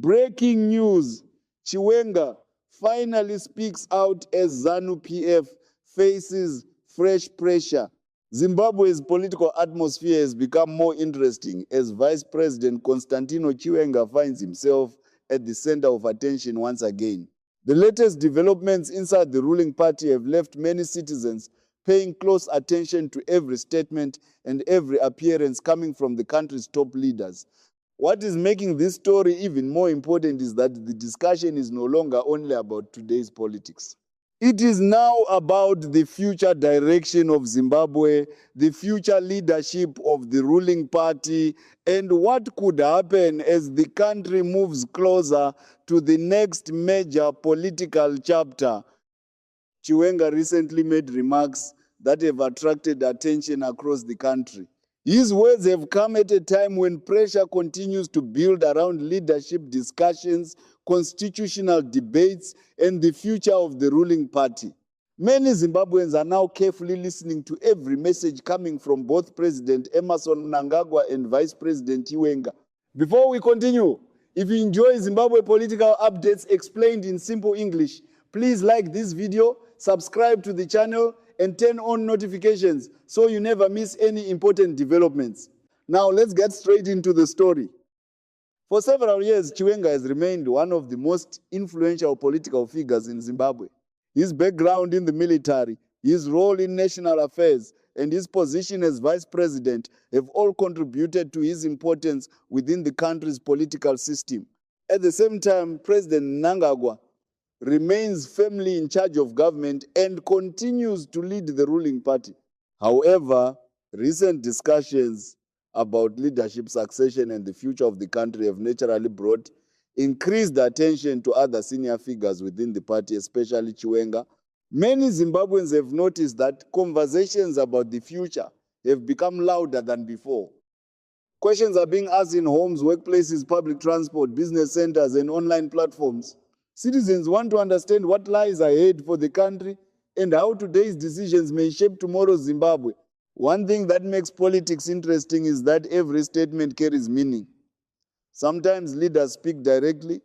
Breaking news, Chiwenga finally speaks out as ZANU PF faces fresh pressure. Zimbabwe's political atmosphere has become more interesting as Vice President Constantino Chiwenga finds himself at the center of attention once again. The latest developments inside the ruling party have left many citizens paying close attention to every statement and every appearance coming from the country's top leaders. What is making this story even more important is that the discussion is no longer only about today's politics. It is now about the future direction of Zimbabwe, the future leadership of the ruling party, and what could happen as the country moves closer to the next major political chapter. Chiwenga recently made remarks that have attracted attention across the country. His words have come at a time when pressure continues to build around leadership discussions, constitutional debates, and the future of the ruling party. Many Zimbabweans are now carefully listening to every message coming from both President Emmerson Mnangagwa and Vice President Chiwenga. Before we continue, if you enjoy Zimbabwe political updates explained in simple English, please like this video, subscribe to the channel, and turn on notifications so you never miss any important developments. Now let's get straight into the story. For several years, Chiwenga has remained one of the most influential political figures in Zimbabwe. His background in the military, his role in national affairs, and his position as vice president have all contributed to his importance within the country's political system. At the same time, President Mnangagwa remains firmly in charge of government and continues to lead the ruling party. However, recent discussions about leadership succession and the future of the country have naturally brought increased attention to other senior figures within the party, especially Chiwenga. Many Zimbabweans have noticed that conversations about the future have become louder than before. Questions are being asked in homes, workplaces, public transport, business centers, and online platforms. Citizens want to understand what lies ahead for the country and how today's decisions may shape tomorrow's Zimbabwe. One thing that makes politics interesting is that every statement carries meaning. Sometimes leaders speak directly,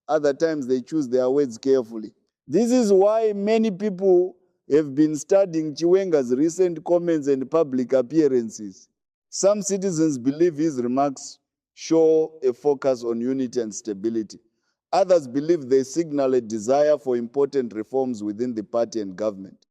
other times they choose their words carefully. This is why many people have been studying Chiwenga's recent comments and public appearances. Some citizens believe his remarks show a focus on unity and stability. Others believe they signal a desire for important reforms within the party and government.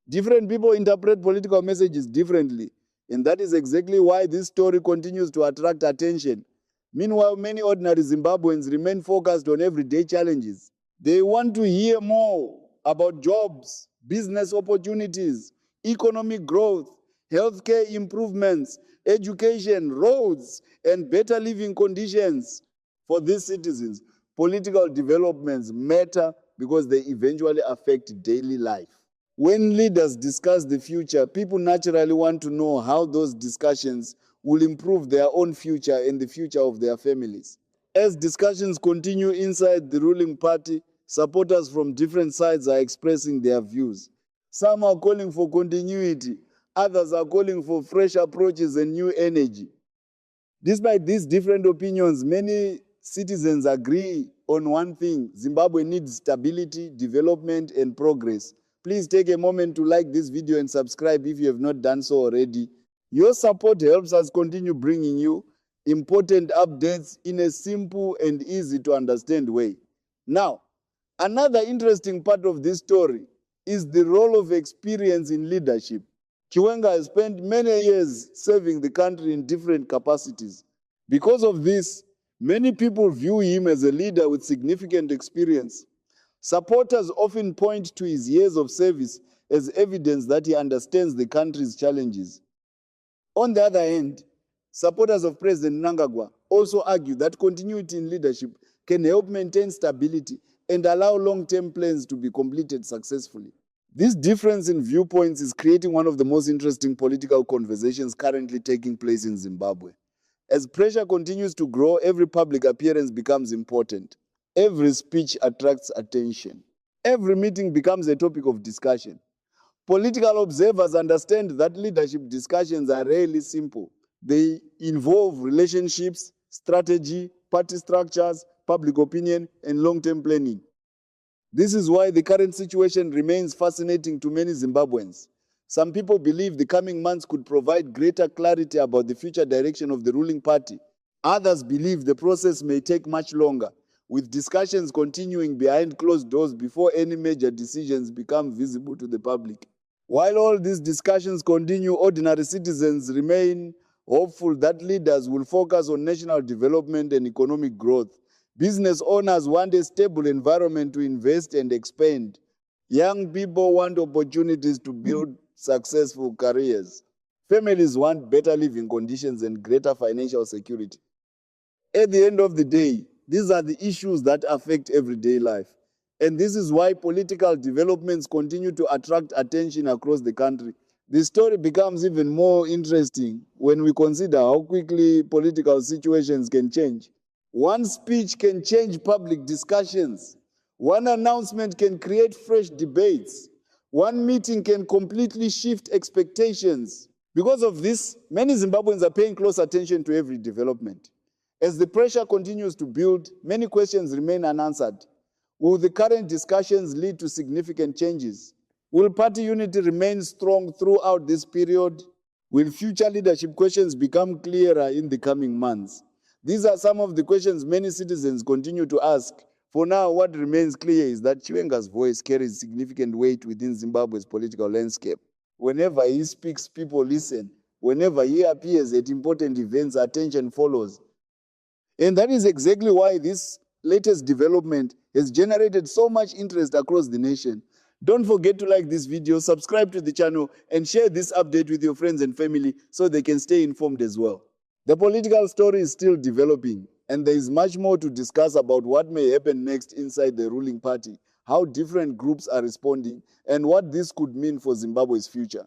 Different people interpret political messages differently, and that is exactly why this story continues to attract attention. Meanwhile, many ordinary Zimbabweans remain focused on everyday challenges. They want to hear more about jobs, business opportunities, economic growth, healthcare improvements, education, roads, and better living conditions. For these citizens, political developments matter because they eventually affect daily life. When leaders discuss the future, people naturally want to know how those discussions will improve their own future and the future of their families. As discussions continue inside the ruling party, supporters from different sides are expressing their views. Some are calling for continuity, others are calling for fresh approaches and new energy. Despite these different opinions, many citizens agree on one thing: Zimbabwe needs stability, development, and progress. Please take a moment to like this video and subscribe if you have not done so already. Your support helps us continue bringing you important updates in a simple and easy to understand way. Now, another interesting part of this story is the role of experience in leadership. Chiwenga has spent many years serving the country in different capacities. Because of this, many people view him as a leader with significant experience. Supporters often point to his years of service as evidence that he understands the country's challenges. On the other hand, supporters of President Mnangagwa also argue that continuity in leadership can help maintain stability and allow long-term plans to be completed successfully. This difference in viewpoints is creating one of the most interesting political conversations currently taking place in Zimbabwe. As pressure continues to grow, every public appearance becomes important. Every speech attracts attention. Every meeting becomes a topic of discussion. Political observers understand that leadership discussions are rarely simple. They involve relationships, strategy, party structures, public opinion, and long-term planning. This is why the current situation remains fascinating to many Zimbabweans. Some people believe the coming months could provide greater clarity about the future direction of the ruling party. Others believe the process may take much longer, with discussions continuing behind closed doors before any major decisions become visible to the public. While all these discussions continue, ordinary citizens remain hopeful that leaders will focus on national development and economic growth. Business owners want a stable environment to invest and expand. Young people want opportunities to build successful careers. Families want better living conditions and greater financial security. At the end of the day, these are the issues that affect everyday life. And this is why political developments continue to attract attention across the country. The story becomes even more interesting when we consider how quickly political situations can change. One speech can change public discussions. One announcement can create fresh debates. One meeting can completely shift expectations. Because of this, many Zimbabweans are paying close attention to every development. As the pressure continues to build, many questions remain unanswered. Will the current discussions lead to significant changes? Will party unity remain strong throughout this period? Will future leadership questions become clearer in the coming months? These are some of the questions many citizens continue to ask. For now, what remains clear is that Chiwenga's voice carries significant weight within Zimbabwe's political landscape. Whenever he speaks, people listen. Whenever he appears at important events, attention follows. And that is exactly why this latest development has generated so much interest across the nation. Don't forget to like this video, subscribe to the channel, and share this update with your friends and family so they can stay informed as well. The political story is still developing, and there is much more to discuss about what may happen next inside the ruling party, how different groups are responding, and what this could mean for Zimbabwe's future.